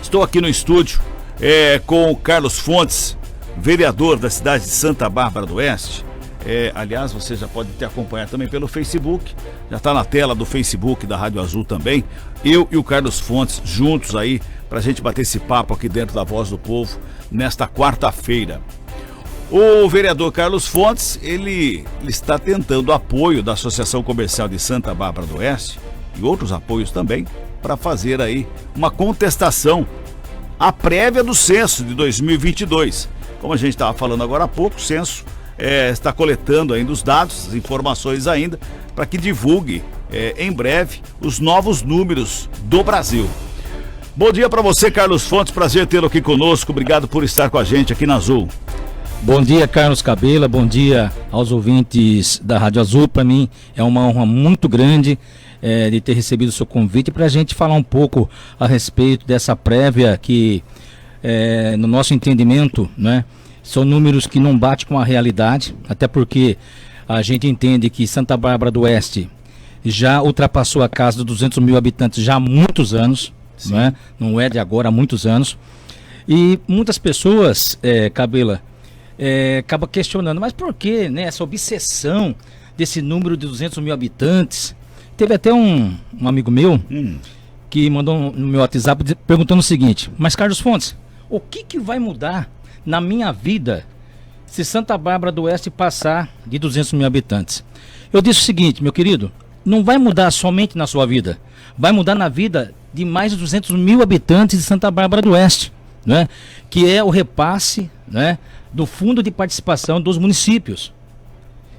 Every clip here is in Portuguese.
Estou aqui no estúdio com o Carlos Fontes, vereador da cidade de Santa Bárbara do Oeste. Aliás, você já pode te acompanhar também pelo Facebook, já está na tela do Facebook da Rádio Azul também. Eu e o Carlos Fontes juntos aí para a gente bater esse papo aqui dentro da Voz do Povo nesta quarta-feira. O vereador Carlos Fontes, ele está tentando apoio da Associação Comercial de Santa Bárbara do Oeste e outros apoios também para fazer aí uma contestação à prévia do censo de 2022. Como a gente estava falando agora há pouco, o censo está coletando ainda os dados, as informações ainda, para que divulgue em breve os novos números do Brasil. Bom dia para você, Carlos Fontes, prazer tê-lo aqui conosco, obrigado por estar com a gente aqui na Azul. Bom dia, Carlos Cabela, bom dia aos ouvintes da Rádio Azul. Para mim é uma honra muito grande de ter recebido o seu convite para a gente falar um pouco a respeito dessa prévia que, no nosso entendimento, né, são números que não batem com a realidade, até porque a gente entende que Santa Bárbara do Oeste já ultrapassou a casa dos 200 mil habitantes já há muitos anos, né? Não é de agora, há muitos anos. E muitas pessoas, Cabela, acabam questionando, mas por que, né, essa obsessão desse número de 200 mil habitantes? Teve até um amigo meu que mandou no meu WhatsApp perguntando o seguinte: mas Carlos Fontes, o que vai mudar na minha vida se Santa Bárbara do Oeste passar de 200 mil habitantes? Eu disse o seguinte, meu querido, não vai mudar somente na sua vida, vai mudar na vida de mais de 200 mil habitantes de Santa Bárbara do Oeste, né? Que é o repasse, né, do Fundo de Participação dos municípios.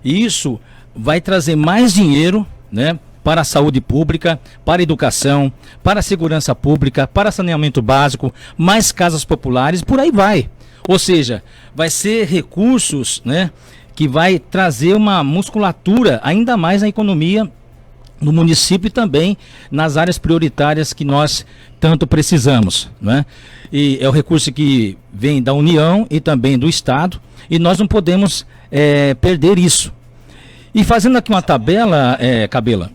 E isso vai trazer mais dinheiro, né, para a saúde pública, para a educação, para a segurança pública, para saneamento básico, mais casas populares, por aí vai. Ou seja, vai ser recursos, né, que vai trazer uma musculatura ainda mais na economia do município e também nas áreas prioritárias que nós tanto precisamos, né? E é o recurso que vem da União e também do Estado e nós não podemos perder isso. E fazendo aqui uma tabela, Cabela,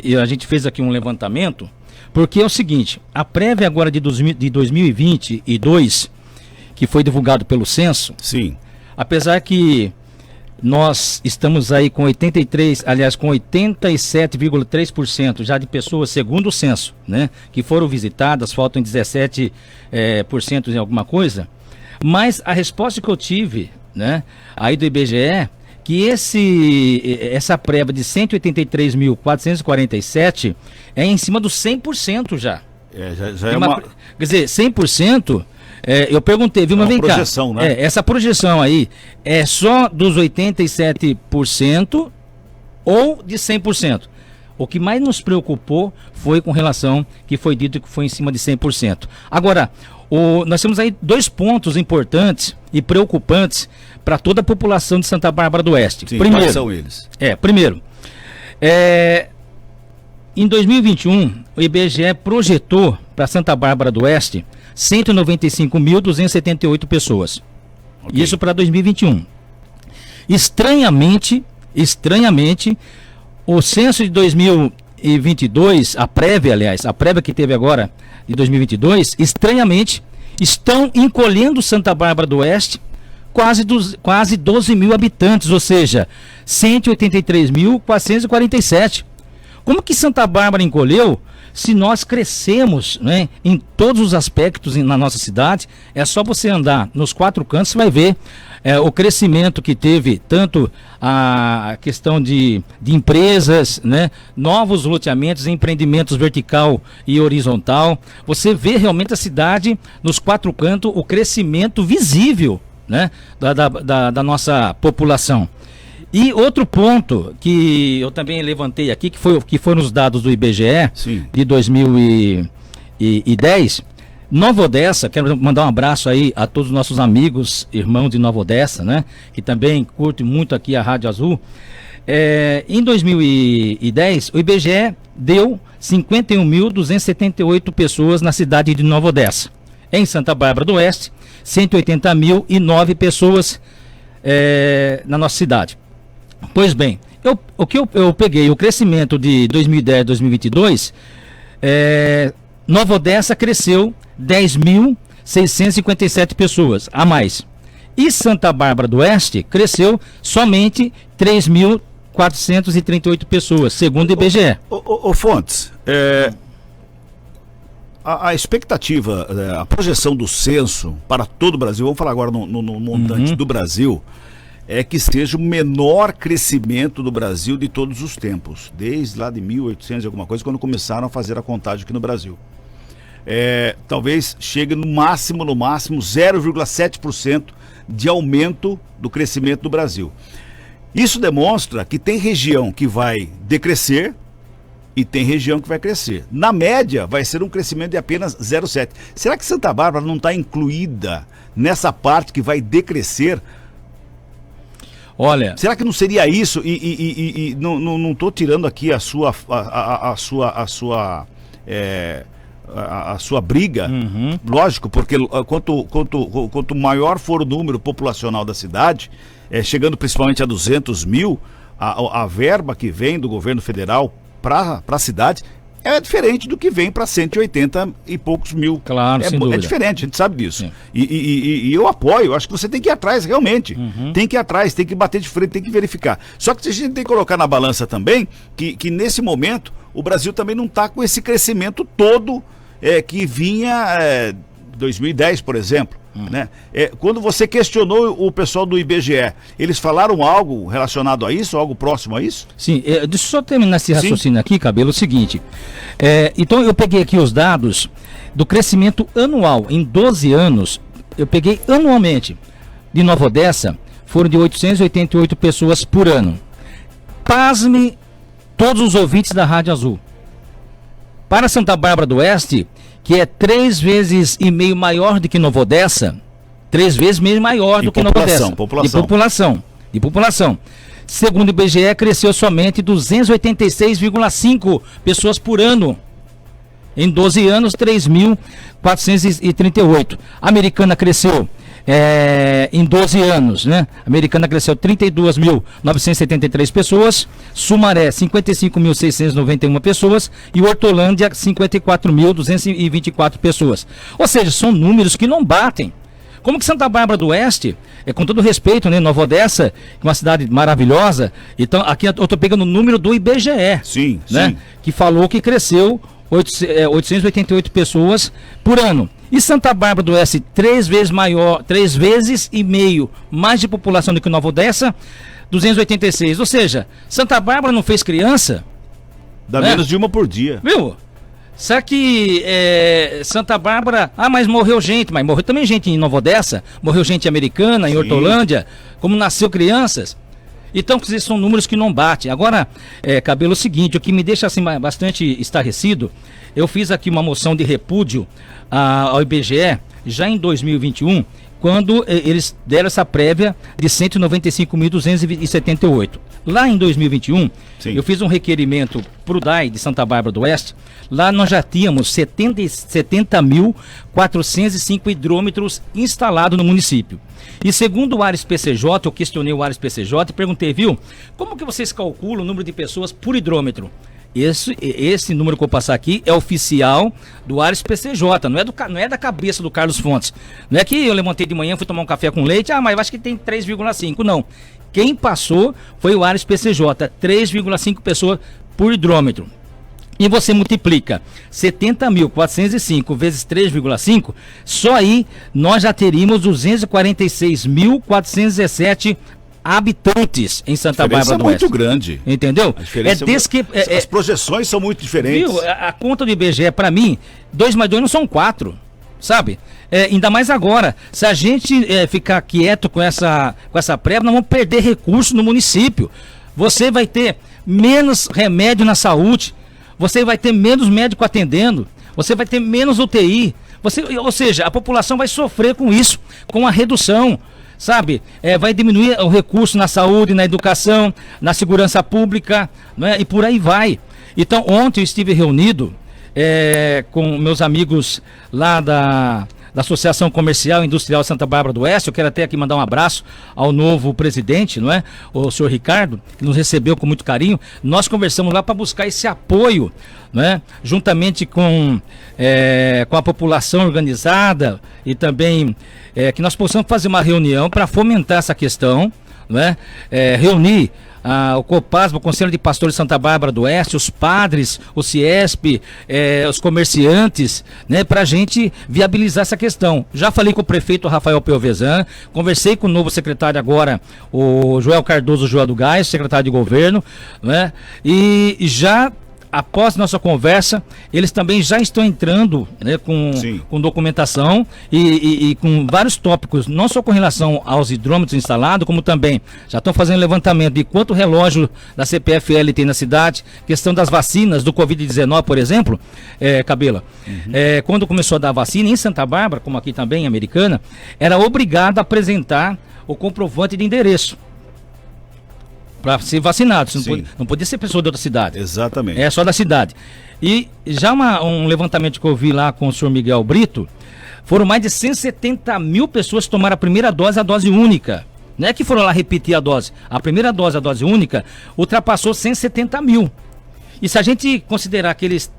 e a gente fez aqui um levantamento, porque é o seguinte, a prévia agora de 2022, que foi divulgado pelo censo, sim, apesar que nós estamos aí com 87,3% já de pessoas, segundo o censo, né, que foram visitadas, faltam 17% em alguma coisa, mas a resposta que eu tive, né, aí do IBGE, que essa prévia de 183.447 é em cima dos 100% já. Já é uma... Quer dizer, 100%, eu perguntei, viu, mas vem cá. Projeção, né? Essa projeção aí é só dos 87% ou de 100%? O que mais nos preocupou foi com relação que foi dito que foi em cima de 100%. Agora, nós temos aí dois pontos importantes e preocupantes para toda a população de Santa Bárbara do Oeste. Sim, quais são eles? Primeiro, em 2021, o IBGE projetou para Santa Bárbara do Oeste 195.278 pessoas. Okay. Isso para 2021. Estranhamente, o censo de 2022, a prévia que teve agora de 2022, estranhamente, estão encolhendo Santa Bárbara do Oeste quase 12 mil habitantes, ou seja, 183.447. Como que Santa Bárbara encolheu se nós crescemos, né, em todos os aspectos na nossa cidade? É só você andar nos quatro cantos, você vai ver o crescimento que teve, tanto a questão de empresas, né, novos loteamentos, empreendimentos vertical e horizontal. Você vê realmente a cidade nos quatro cantos, o crescimento visível, né, da nossa população. E outro ponto que eu também levantei aqui, que foram os dados do IBGE, sim, de 2010, Nova Odessa, quero mandar um abraço aí a todos os nossos amigos, irmãos de Nova Odessa, né, que também curtem muito aqui a Rádio Azul. Em 2010, o IBGE deu 51.278 pessoas na cidade de Nova Odessa. Em Santa Bárbara do Oeste, 180.009 pessoas na nossa cidade. Pois bem, o que eu peguei, o crescimento de 2010 a 2022, Nova Odessa cresceu 10.657 pessoas a mais. E Santa Bárbara do Oeste cresceu somente 3.438 pessoas, segundo o IBGE. Ô Fontes, a expectativa, a projeção do censo para todo o Brasil, vamos falar agora no montante do Brasil, é que seja o menor crescimento do Brasil de todos os tempos, desde lá de 1800 e alguma coisa, quando começaram a fazer a contagem aqui no Brasil. Talvez chegue no máximo 0,7% de aumento do crescimento do Brasil. Isso demonstra que tem região que vai decrescer e tem região que vai crescer. Na média, vai ser um crescimento de apenas 0,7%. Será que Santa Bárbara não está incluída nessa parte que vai decrescer? Olha, será que não seria isso? E não estou tirando aqui a sua briga, lógico, porque quanto maior for o número populacional da cidade, chegando principalmente a 200 mil, a verba que vem do governo federal para a cidade é diferente do que vem para 180 e poucos mil. Claro, sem dúvida. É diferente, a gente sabe disso. E eu apoio, acho que você tem que ir atrás, realmente. Tem que ir atrás, tem que bater de frente, tem que verificar. Só que a gente tem que colocar na balança também que nesse momento o Brasil também não está com esse crescimento todo que vinha 2010, por exemplo. Né? Quando você questionou o pessoal do IBGE, eles falaram algo relacionado a isso, algo próximo a isso? Sim, deixa eu só terminar esse raciocínio aqui, Cabelo, o seguinte. Então eu peguei aqui os dados do crescimento anual em 12 anos, eu peguei anualmente de Nova Odessa, foram de 888 pessoas por ano. Pasme todos os ouvintes da Rádio Azul. Para Santa Bárbara do Oeste, que é 3,5 vezes maior do que Nova Odessa, 3 vezes maior do que Nova Odessa. De população. Segundo o IBGE, cresceu somente 286,5 pessoas por ano. Em 12 anos, 3.438. A Americana cresceu em 12 anos, né? A Americana cresceu 32.973 pessoas, Sumaré 55.691 pessoas e Hortolândia 54.224 pessoas. Ou seja, são números que não batem. Como que Santa Bárbara do Oeste, com todo respeito, né, Nova Odessa, uma cidade maravilhosa, então aqui eu estou pegando o número do IBGE, sim, que falou que cresceu 888 pessoas por ano. E Santa Bárbara do Oeste, 3 vezes e meio mais de população do que Nova Odessa, 286. Ou seja, Santa Bárbara não fez criança? Dá menos de uma por dia. Viu? Será que Santa Bárbara... mas morreu gente, mas morreu também gente em Nova Odessa, morreu gente americana, em Hortolândia, como nasceu crianças. Então, são números que não batem. Agora, Cabelo, é o seguinte, o que me deixa assim, bastante estarrecido, eu fiz aqui uma moção de repúdio ao IBGE, já em 2021, quando eles deram essa prévia de 195.278. Lá em 2021, eu fiz um requerimento para o DAI de Santa Bárbara do Oeste. Lá nós já tínhamos 70.405 hidrômetros instalados no município. E segundo o Ares PCJ, eu questionei o Ares PCJ e perguntei, como que vocês calculam o número de pessoas por hidrômetro? Esse número que eu vou passar aqui é oficial do Ares PCJ, não é da cabeça do Carlos Fontes. Não é que eu levantei de manhã, fui tomar um café com leite, mas eu acho que tem 3,5, não. Quem passou foi o Ares PCJ, 3,5 pessoas por hidrômetro. E você multiplica 70.405 vezes 3,5, só aí nós já teríamos 246.417 habitantes em Santa Bárbara do Oeste. É muito grande. Entendeu? As projeções são muito diferentes. Viu? A conta do IBGE, para mim, 2 mais 2 não são 4, sabe? Ainda mais agora. Se a gente ficar quieto com essa prévia, nós vamos perder recursos no município. Você vai ter menos remédio na saúde, você vai ter menos médico atendendo, você vai ter menos UTI. Ou seja, a população vai sofrer com isso, com a redução. Sabe, vai diminuir o recurso na saúde, na educação, na segurança pública, né? E por aí vai. Então, ontem eu estive reunido com meus amigos lá da Associação Comercial e Industrial Santa Bárbara do Oeste. Eu quero até aqui mandar um abraço ao novo presidente, não é? O senhor Ricardo, que nos recebeu com muito carinho. Nós conversamos lá para buscar esse apoio, não é? Juntamente com a população organizada e também que nós possamos fazer uma reunião para fomentar essa questão, não é? Reunir o COPASB, o Conselho de Pastores de Santa Bárbara do Oeste, os padres, o CIESP, os comerciantes, né, para a gente viabilizar essa questão. Já falei com o prefeito Rafael Pelvezan, conversei com o novo secretário agora, o Joel Cardoso Joel do Gás, secretário de governo, né, e já após nossa conversa, eles também já estão entrando, né, com documentação e com vários tópicos, não só com relação aos hidrômetros instalados, como também já estão fazendo levantamento de quanto relógio da CPFL tem na cidade, questão das vacinas do Covid-19, por exemplo, Cabela. Quando começou a dar vacina em Santa Bárbara, como aqui também em Americana, era obrigado a apresentar o comprovante de endereço para ser vacinado. Não podia ser pessoa de outra cidade. Exatamente. É só da cidade. E já um levantamento que eu vi lá com o senhor Miguel Brito, foram mais de 170 mil pessoas que tomaram a primeira dose, a dose única. Não é que foram lá repetir a dose. A primeira dose, a dose única, ultrapassou 170 mil. E se a gente considerar aqueles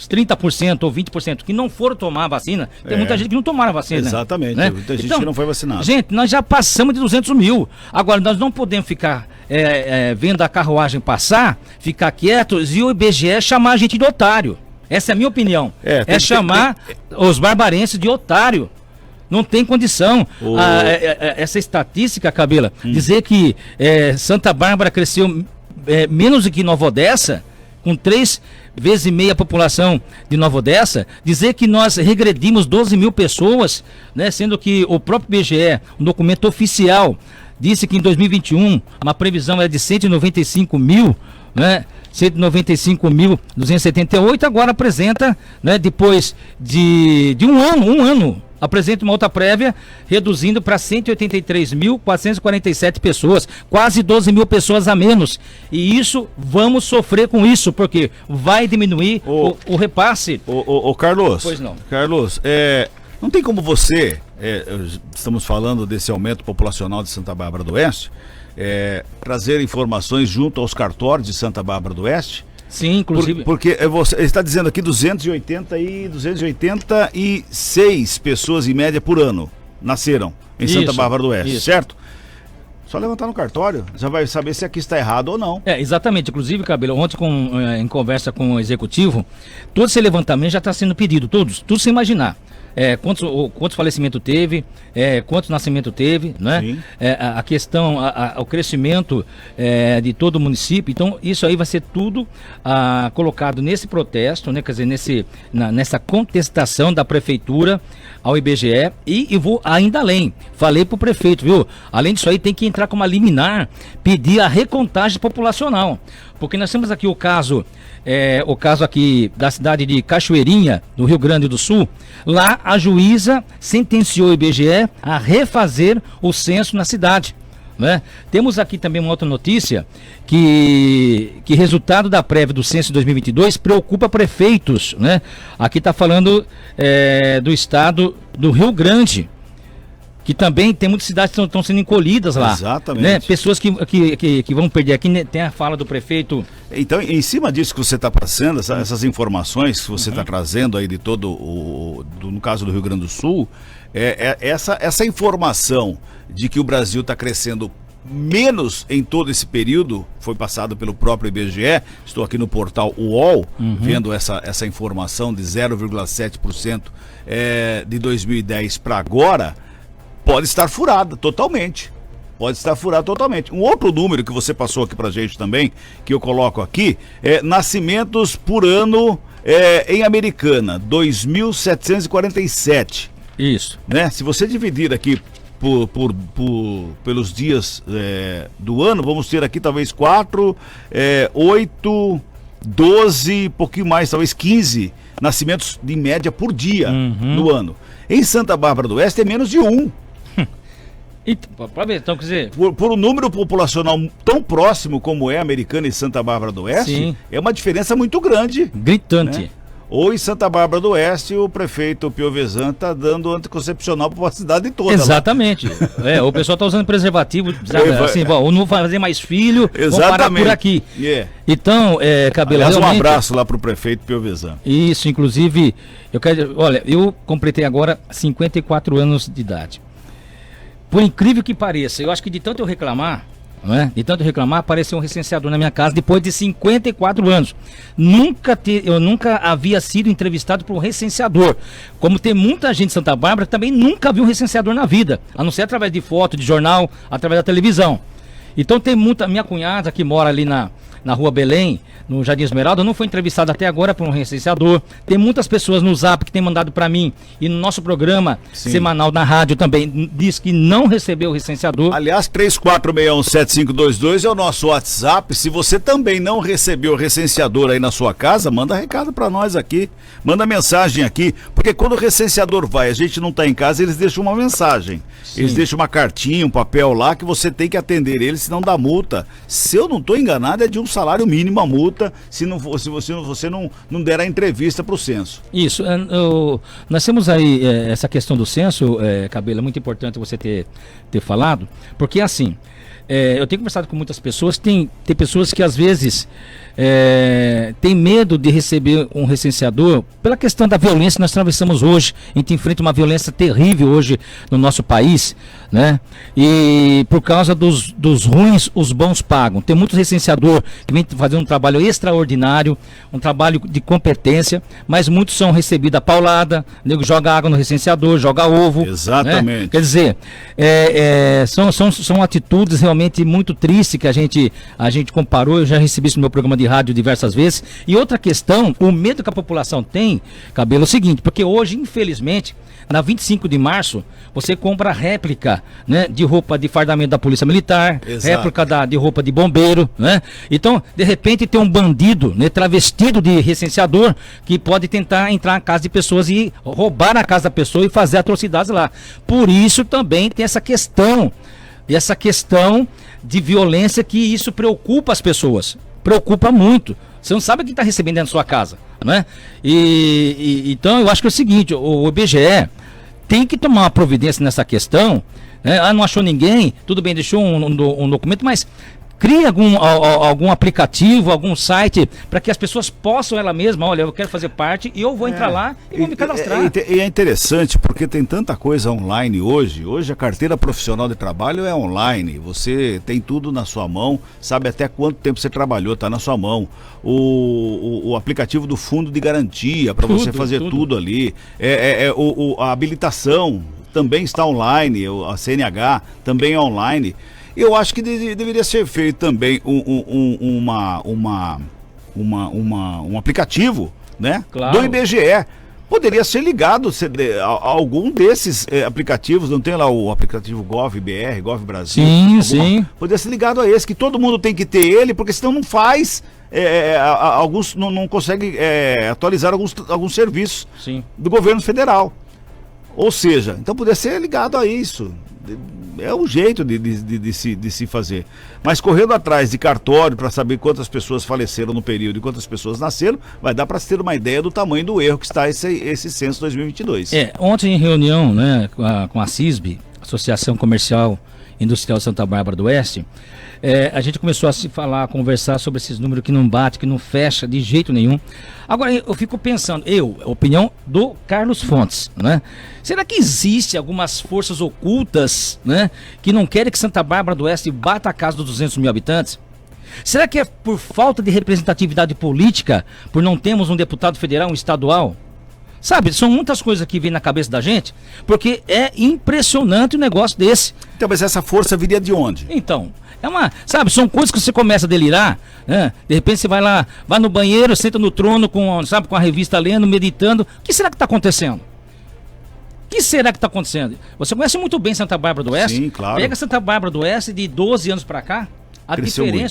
30% ou 20% que não foram tomar a vacina, tem muita gente que não tomaram a vacina. Exatamente, né? Muita gente que não foi vacinada. Gente, nós já passamos de 200 mil. Agora, nós não podemos ficar vendo a carruagem passar, ficar quietos e o IBGE chamar a gente de otário. Essa é a minha opinião. Chamar os barbarenses de otário. Não tem condição. Essa estatística, Cabela, dizer que Santa Bárbara cresceu menos do que Nova Odessa, com 3 vezes e meia a população de Nova Odessa, dizer que nós regredimos 12 mil pessoas, né, sendo que o próprio IBGE, um documento oficial, disse que em 2021 uma previsão era de 195 mil, né, 195.278, agora apresenta, né, depois de um ano, apresenta uma outra prévia, reduzindo para 183.447 pessoas, quase 12 mil pessoas a menos. E isso, vamos sofrer com isso, porque vai diminuir o repasse. Carlos, pois não. Carlos, não tem como você, estamos falando desse aumento populacional de Santa Bárbara do Oeste, trazer informações junto aos cartórios de Santa Bárbara do Oeste? Sim, inclusive. Porque você está dizendo aqui 286 pessoas em média por ano nasceram em Santa Bárbara do Oeste, certo? Só levantar no cartório, já vai saber se aqui está errado ou não. Exatamente. Inclusive, Cabelo, ontem em conversa com o executivo, todo esse levantamento já está sendo pedido, tudo sem imaginar. Quantos falecimentos teve, quantos nascimentos teve, né? A questão, o crescimento de todo o município. Então, isso aí vai ser tudo colocado nesse protesto, né? Quer dizer, nessa contestação da prefeitura ao IBGE. E vou ainda além. Falei para o prefeito, viu? Além disso aí, tem que entrar com uma liminar, pedir a recontagem populacional. Porque nós temos aqui o caso aqui da cidade de Cachoeirinha, do Rio Grande do Sul. Lá a juíza sentenciou o IBGE a refazer o censo na cidade, né? Temos aqui também uma outra notícia que resultado da prévia do censo de 2022 preocupa prefeitos, né? Aqui está falando do estado do Rio Grande, que também tem muitas cidades que estão sendo encolhidas lá. Exatamente. Né? Pessoas que vão perder. Aqui, né, tem a fala do prefeito. Então, em cima disso que você está passando, essas informações que você está trazendo aí de todo no caso do Rio Grande do Sul, essa informação de que o Brasil está crescendo menos em todo esse período, foi passado pelo próprio IBGE, estou aqui no portal UOL, vendo essa informação de 0,7% de 2010 para agora, pode estar furada totalmente. Um outro número que você passou aqui pra gente também, que eu coloco aqui, nascimentos por ano em Americana, 2.747. Isso. Né? Se você dividir aqui pelos dias do ano, vamos ter aqui talvez 4, 8, 12, pouquinho mais, talvez 15 nascimentos de média por dia no ano. Em Santa Bárbara do Oeste é menos de 1. Então, quer dizer, por um número populacional tão próximo como é Americana e Santa Bárbara do Oeste, sim, é uma diferença muito grande. Gritante. Né? Ou em Santa Bárbara do Oeste, o prefeito Piovesan está dando anticoncepcional para a cidade toda. Exatamente. O pessoal está usando preservativo, assim, ou não vai fazer mais filho, vamos parar por aqui. Então, Cabelo, aliás, realmente, um abraço lá para o prefeito Piovesan. Isso, inclusive, eu completei agora 54 anos de idade. Por incrível que pareça, eu acho que de tanto eu reclamar, apareceu um recenseador na minha casa depois de 54 anos. Eu nunca havia sido entrevistado por um recenseador. Como tem muita gente de Santa Bárbara que também nunca viu um recenseador na vida, a não ser através de foto, de jornal, através da televisão. Então tem muita... Minha cunhada que mora ali na Rua Belém, no Jardim Esmeralda, não foi entrevistada até agora por um recenseador. Tem muitas pessoas no Zap que têm mandado para mim e no nosso programa semanal na rádio também diz que não recebeu o recenseador. Aliás, 34617522 é o nosso WhatsApp. Se você também não recebeu o recenseador aí na sua casa, manda recado para nós aqui, manda mensagem aqui, porque quando o recenseador vai, a gente não tá em casa, eles deixam uma mensagem. Sim. Eles deixam uma cartinha, um papel lá que você tem que atender eles, senão dá multa. Se eu não tô enganado, é de um salário mínimo a multa se você não der a entrevista para o censo. Isso, nós temos aí essa questão do censo, Cabelo, é muito importante você ter falado, porque assim, eu tenho conversado com muitas pessoas, tem pessoas que às vezes tem medo de receber um recenseador pela questão da violência que nós atravessamos hoje. A gente enfrenta uma violência terrível hoje no nosso país, né? E por causa dos ruins, os bons pagam. Tem muitos recenseador que vem fazendo um trabalho extraordinário, um trabalho de competência, mas muitos são recebidos a paulada, o nego joga água no recenseador, joga ovo. Exatamente. Né? Quer dizer, são atitudes realmente muito tristes que a gente comparou. Eu já recebi isso no meu programa de rádio diversas vezes. E outra questão, o medo que a população tem, Cabelo, é o seguinte, porque hoje, infelizmente, na 25 de março, você compra réplica, né, de roupa de fardamento da Polícia Militar, réplica de roupa de bombeiro, né? Então, de repente, tem um bandido, né, travestido de recenseador, que pode tentar entrar na casa de pessoas e roubar a casa da pessoa e fazer atrocidades lá. Por isso também tem essa questão de violência, que isso preocupa as pessoas. Preocupa muito. Você não sabe o que está recebendo dentro da sua casa, né? Então eu acho que é o seguinte, o IBGE tem que tomar uma providência nessa questão, né? Não achou ninguém, tudo bem, deixou um documento, mas cria algum aplicativo, algum site, para que as pessoas possam ela mesma, olha, eu quero fazer parte e eu vou entrar lá e vou me cadastrar. E é interessante porque tem tanta coisa online hoje. Hoje a carteira profissional de trabalho é online. Você tem tudo na sua mão, sabe até quanto tempo você trabalhou, está na sua mão. O aplicativo do fundo de garantia, para você fazer tudo ali. A habilitação também está online, a CNH também é online. Eu acho que deveria ser feito também um aplicativo, né? Claro. Do IBGE. Poderia ser ligado a algum desses aplicativos, não tem lá o aplicativo GovBR, Gov Brasil? Sim. Poderia ser ligado a esse, que todo mundo tem que ter ele, porque senão não faz, alguns não conseguem atualizar alguns serviços do governo federal. Ou seja, então poderia ser ligado a isso. É o jeito de se fazer. Mas correndo atrás de cartório para saber quantas pessoas faleceram no período e quantas pessoas nasceram, vai dar para se ter uma ideia do tamanho do erro que está esse censo 2022. Ontem em reunião, né, com a CISB, Associação Comercial Industrial Santa Bárbara do Oeste, a gente começou a conversar sobre esses números que não bate, que não fecha de jeito nenhum. Agora eu fico pensando, a opinião do Carlos Fontes, né? Será que existe algumas forças ocultas, né, que não querem que Santa Bárbara do Oeste bata a casa dos 200 mil habitantes? Será que é por falta de representatividade política, por não termos um deputado federal, um estadual? Sabe, são muitas coisas que vêm na cabeça da gente, porque é impressionante um negócio desse. Então, mas essa força viria de onde? Então, são coisas que você começa a delirar, né? De repente você vai lá, vai no banheiro, senta no trono com a revista lendo, meditando. O que será que está acontecendo? Você conhece muito bem Santa Bárbara do Oeste? Sim, claro. Pega Santa Bárbara do Oeste de 12 anos para cá,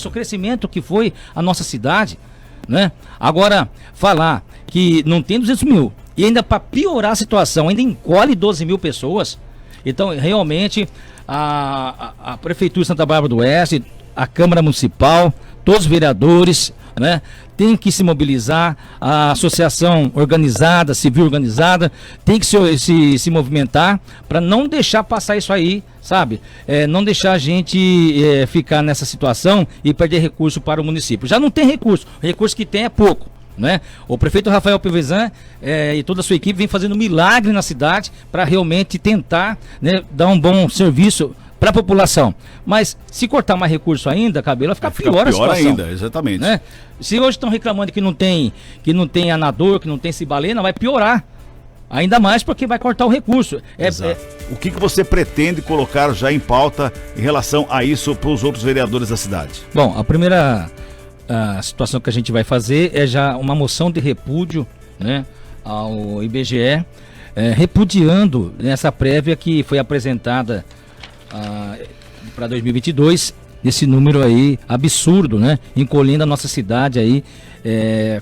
o crescimento que foi a nossa cidade, né? Agora, falar que não tem 200 mil e ainda para piorar a situação, ainda encolhe 12 mil pessoas. Então, realmente, a Prefeitura de Santa Bárbara do Oeste, a Câmara Municipal, todos os vereadores, né? Tem que se mobilizar, a associação organizada, civil organizada, tem que se movimentar para não deixar passar isso aí, sabe? Não deixar a gente ficar nessa situação e perder recurso para o município. Já não tem recurso, o recurso que tem é pouco, né? O prefeito Rafael Pivezan e toda a sua equipe vem fazendo milagre na cidade para realmente tentar, né, dar um bom serviço para a população. Mas se cortar mais recurso ainda, Cabelo, vai ficar pior a situação. Ainda, exatamente. Né? Se hoje estão reclamando que não tem anador, que não tem cibalena, vai piorar. Ainda mais porque vai cortar o recurso. O que você pretende colocar já em pauta em relação a isso para os outros vereadores da cidade? Bom, a primeira situação que a gente vai fazer é já uma moção de repúdio, né, ao IBGE, repudiando essa prévia que foi apresentada para 2022, esse número aí absurdo, né, encolhendo a nossa cidade aí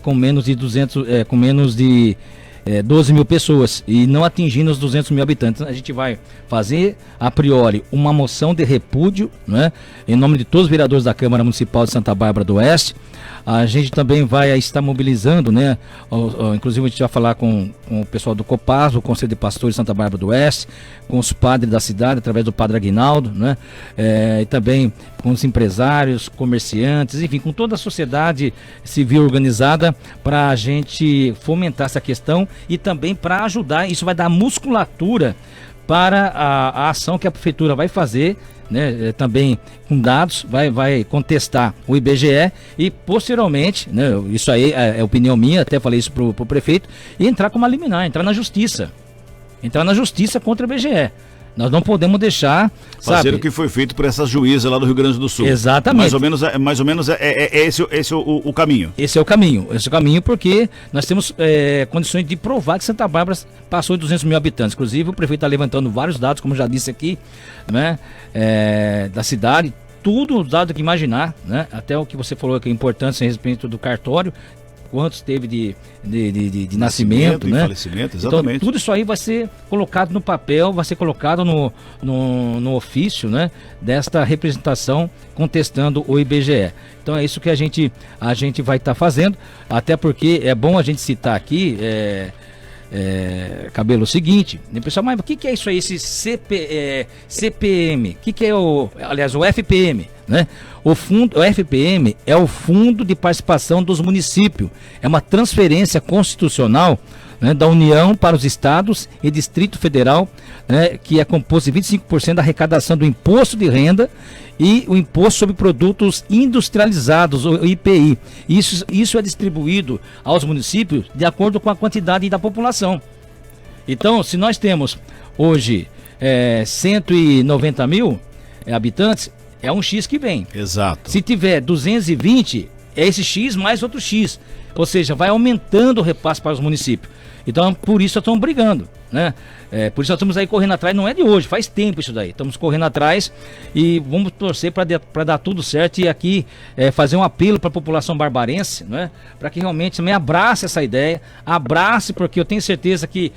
com menos de 12 mil pessoas e não atingindo os 200 mil habitantes. A gente vai fazer, a priori, uma moção de repúdio, né, em nome de todos os vereadores da Câmara Municipal de Santa Bárbara do Oeste. A gente também vai estar mobilizando, né, inclusive a gente vai falar com o pessoal do Copaz, o Conselho de Pastores de Santa Bárbara do Oeste, com os padres da cidade, através do Padre Aguinaldo, né, e também com os empresários, comerciantes, enfim, com toda a sociedade civil organizada, para a gente fomentar essa questão e também para ajudar. Isso vai dar musculatura para a ação que a prefeitura vai fazer, né, também com dados, vai contestar o IBGE e posteriormente, né, isso aí é opinião minha, até falei isso pro prefeito, e entrar com uma liminar, entrar na justiça contra o IBGE. Nós não podemos deixar, fazer o que foi feito por essa juíza lá do Rio Grande do Sul. Exatamente. Mais ou menos esse o caminho. Esse é o caminho porque nós temos condições de provar que Santa Bárbara passou de 200 mil habitantes. Inclusive o prefeito está levantando vários dados, como já disse aqui, né, da cidade, tudo os dados que imaginar, né, até o que você falou que é importante a respeito do cartório, quantos teve de nascimento, né? Falecimento, exatamente. Então, tudo isso aí vai ser colocado no papel, vai ser colocado no ofício, né, desta representação contestando o IBGE. Então é isso que a gente vai estar fazendo, até porque é bom a gente citar aqui, Cabelo, o seguinte, né, pessoal, mas o que é isso aí, esse CPM? O que é o FPM? Né? O FPM é o Fundo de Participação dos Municípios, é uma transferência constitucional, né, da União para os Estados e Distrito Federal, né, que é composto de 25% da arrecadação do Imposto de Renda e o Imposto sobre Produtos Industrializados, o IPI. Isso é distribuído aos municípios de acordo com a quantidade da população. Então, se nós temos hoje 190 mil habitantes, é um X que vem. Exato. Se tiver 220, é esse X mais outro X. Ou seja, vai aumentando o repasse para os municípios. Então, por isso nós estamos brigando, né? Por isso nós estamos aí correndo atrás, não é de hoje, faz tempo isso daí. Estamos correndo atrás e vamos torcer para dar tudo certo e aqui fazer um apelo para a população barbarense, né? Para que realmente também abrace essa ideia, abrace, porque eu tenho certeza que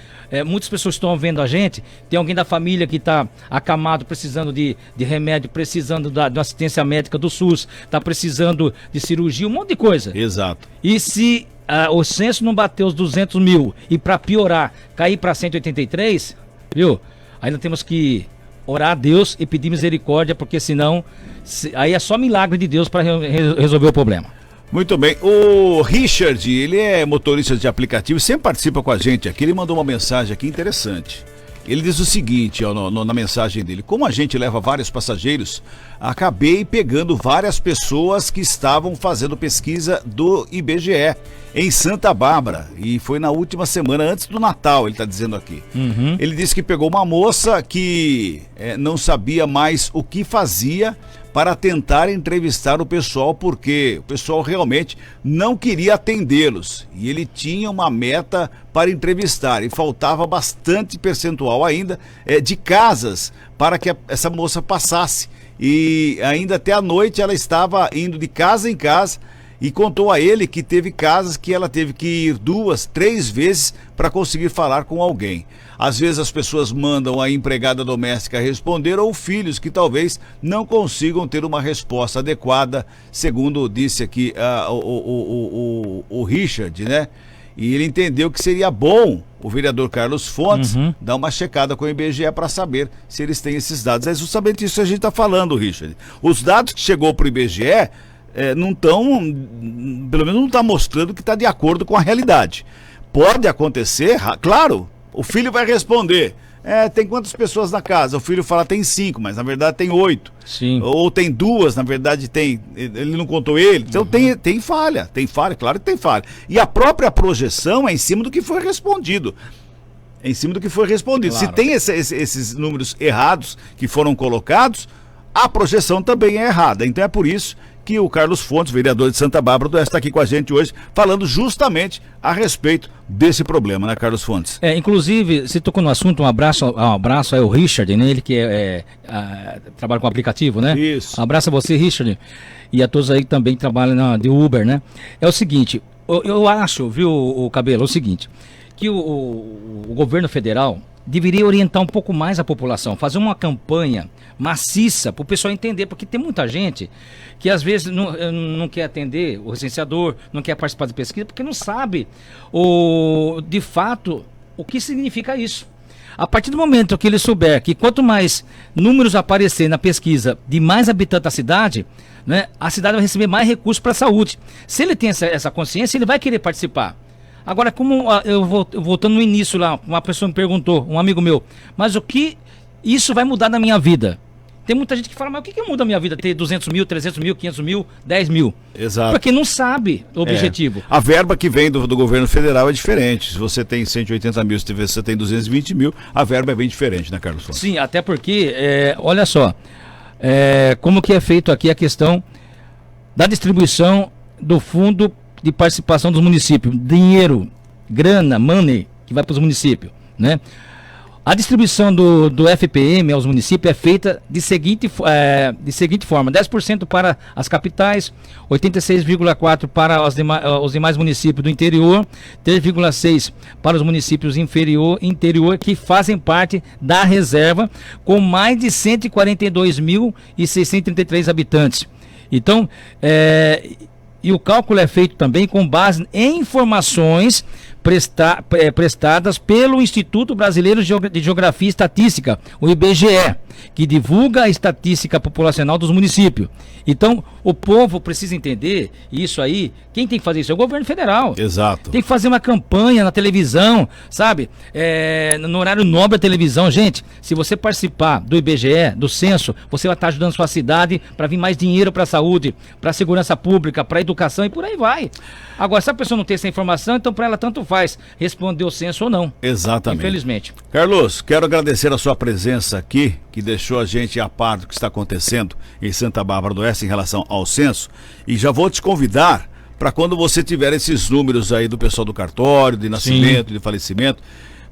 muitas pessoas estão vendo a gente, tem alguém da família que está acamado, precisando de remédio, precisando de assistência médica do SUS, está precisando de cirurgia, um monte de coisa. Exato. E se o censo não bateu os 200 mil e para piorar, cair para 183, viu? Ainda temos que orar a Deus e pedir misericórdia, porque senão aí é só milagre de Deus para resolver o problema. Muito bem, o Richard, ele é motorista de aplicativo e sempre participa com a gente aqui, ele mandou uma mensagem aqui interessante. Ele diz o seguinte, ó, na mensagem dele: como a gente leva vários passageiros, acabei pegando várias pessoas que estavam fazendo pesquisa do IBGE em Santa Bárbara, e foi na última semana, antes do Natal, ele está dizendo aqui. Uhum. Ele disse que pegou uma moça que não sabia mais o que fazia para tentar entrevistar o pessoal, porque o pessoal realmente não queria atendê-los e ele tinha uma meta para entrevistar e faltava bastante percentual ainda de casas para que essa moça passasse, e ainda até a noite ela estava indo de casa em casa e contou a ele que teve casas que ela teve que ir 2, 3 vezes para conseguir falar com alguém. Às vezes as pessoas mandam a empregada doméstica responder ou filhos que talvez não consigam ter uma resposta adequada, segundo disse aqui o Richard, né? E ele entendeu que seria bom o vereador Carlos Fontes dar uma checada com o IBGE para saber se eles têm esses dados. É justamente isso que a gente está falando, Richard. Os dados que chegou para o IBGE não estão, pelo menos não está mostrando que está de acordo com a realidade. Pode acontecer, claro, o filho vai responder. Tem quantas pessoas na casa? O filho fala tem 5, mas na verdade tem 8. Sim. Ou tem 2, na verdade tem. Ele não contou ele. Então tem falha, claro que tem falha. E a própria projeção é em cima do que foi respondido. Claro. Se tem esses números errados que foram colocados, a projeção também é errada. Então é por isso que o Carlos Fontes, vereador de Santa Bárbara do Oeste, está aqui com a gente hoje, falando justamente a respeito desse problema, né, Carlos Fontes? Inclusive, você tocou no assunto, um abraço ao Richard, né, ele que trabalha com aplicativo, né? Isso. Um abraço a você, Richard, e a todos aí que também trabalham de Uber, né? É o seguinte, eu acho, viu, o Cabelo, é o seguinte, que o governo federal deveria orientar um pouco mais a população, fazer uma campanha maciça para o pessoal entender, porque tem muita gente que às vezes não quer atender o recenseador, não quer participar de pesquisa, porque não sabe de fato o que significa isso. A partir do momento que ele souber que quanto mais números aparecer na pesquisa de mais habitantes da cidade, né, a cidade vai receber mais recursos para a saúde. Se ele tem essa consciência, ele vai querer participar. Agora, como voltando no início lá, uma pessoa me perguntou, um amigo meu, mas o que isso vai mudar na minha vida? Tem muita gente que fala, mas o que muda a minha vida? Ter 200 mil, 300 mil, 500 mil, 10 mil? Exato. Porque não sabe o objetivo. A verba que vem do governo federal é diferente. Se você tem 180 mil, se você tem 220 mil, a verba é bem diferente, né, Carlos Fontes? Sim, até porque, olha só, como que é feito aqui a questão da distribuição do fundo de participação dos municípios, dinheiro, grana, money, que vai para os municípios, né? A distribuição do FPM aos municípios é feita de seguinte forma: 10% para as capitais, 86,4% para os demais municípios do interior, 3,6% para os municípios interior que fazem parte da reserva, com mais de 142.633 habitantes. Então, e o cálculo é feito também com base em informações prestadas pelo Instituto Brasileiro de Geografia e Estatística, o IBGE, que divulga a estatística populacional dos municípios. Então, o povo precisa entender isso aí. Quem tem que fazer isso é o governo federal. Exato. Tem que fazer uma campanha na televisão, sabe? No horário nobre da televisão. Gente, se você participar do IBGE, do censo, você vai estar ajudando sua cidade para vir mais dinheiro para a saúde, para a segurança pública, para a educação e por aí vai. Agora, se a pessoa não tem essa informação, então para ela tanto faz responder o censo ou não. Exatamente. Infelizmente. Carlos, quero agradecer a sua presença aqui, que deixou a gente a par do que está acontecendo em Santa Bárbara do Oeste em relação ao censo, e já vou te convidar para quando você tiver esses números aí do pessoal do cartório, de nascimento, Sim. de falecimento,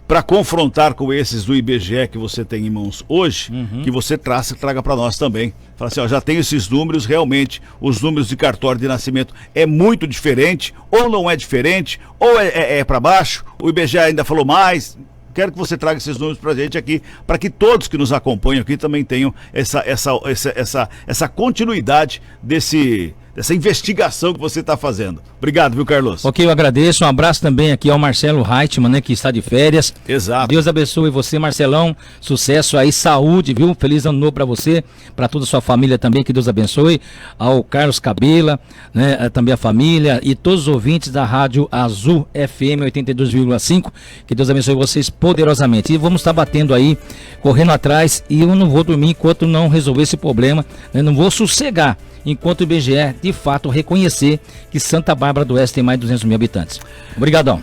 para confrontar com esses do IBGE que você tem em mãos hoje, que você traga para nós também. Fala assim, ó, já tenho esses números, realmente, os números de cartório de nascimento é muito diferente, ou não é diferente, ou é para baixo, o IBGE ainda falou mais. Quero que você traga esses números para a gente aqui, para que todos que nos acompanham aqui também tenham essa continuidade dessa investigação que você está fazendo. Obrigado, viu, Carlos? Ok, eu agradeço. Um abraço também aqui ao Marcelo Reitman, né, que está de férias. Exato. Deus abençoe você, Marcelão. Sucesso aí, saúde, viu? Feliz ano novo para você, para toda a sua família também, que Deus abençoe. Ao Carlos Cabela, né, também a família e todos os ouvintes da Rádio Azul FM 82,5. Que Deus abençoe vocês poderosamente. E vamos estar batendo aí, correndo atrás, e eu não vou dormir enquanto não resolver esse problema. Eu não vou sossegar enquanto o IBGE de fato reconhecer que Santa Bárbara do Oeste tem mais de 200 mil habitantes. Obrigadão.